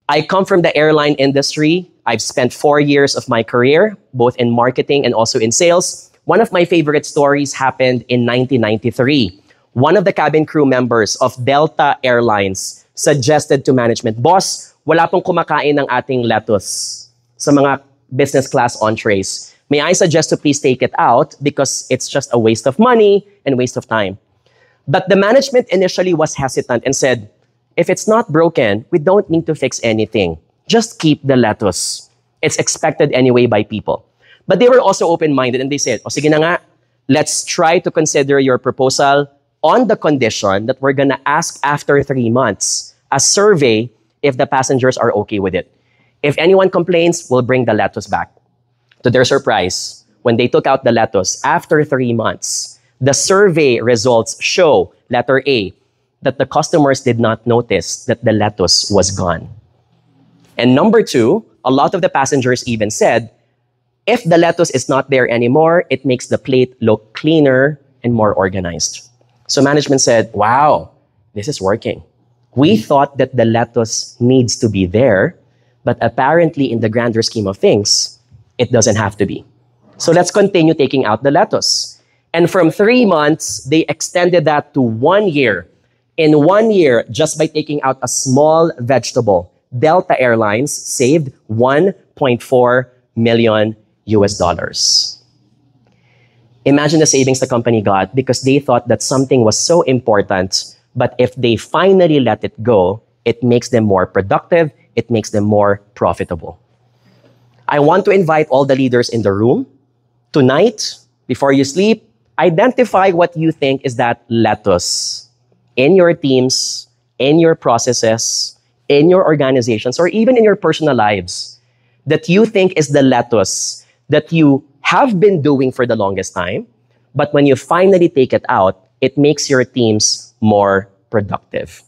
I come from the airline industry. I've spent 4 years of my career, both in marketing and also in sales. One of my favorite stories happened in 1993. One of the cabin crew members of Delta Airlines suggested to management, "Boss, wala pong kumakain ng ating lettuce sa mga business class entrees. May I suggest to please take it out because it's just a waste of money and waste of time." But the management initially was hesitant and said, "If it's not broken, we don't need to fix anything. Just keep the lettuce. It's expected anyway by people." But they were also open-minded and they said, "O sige na nga, let's try to consider your proposal on the condition that we're gonna ask after 3 months a survey if the passengers are okay with it. If anyone complains, we'll bring the lettuce back." To their surprise, when they took out the lettuce after 3 months, the survey results show, letter A, that the customers did not notice that the lettuce was gone. And number two, a lot of the passengers even said, if the lettuce is not there anymore, it makes the plate look cleaner and more organized. So management said, wow, this is working. We thought that the lettuce needs to be there, but apparently in the grander scheme of things, it doesn't have to be. So let's continue taking out the lettuce. And from 3 months, they extended that to 1 year. In 1 year, just by taking out a small vegetable, Delta Airlines saved $1.4 million. Imagine the savings the company got because they thought that something was so important, but if they finally let it go, it makes them more productive, it makes them more profitable. I want to invite all the leaders in the room. Tonight, before you sleep, identify what you think is that lettuce in your teams, in your processes, in your organizations, or even in your personal lives that you think is the lettuce that you have been doing for the longest time, but when you finally take it out, it makes your teams more productive.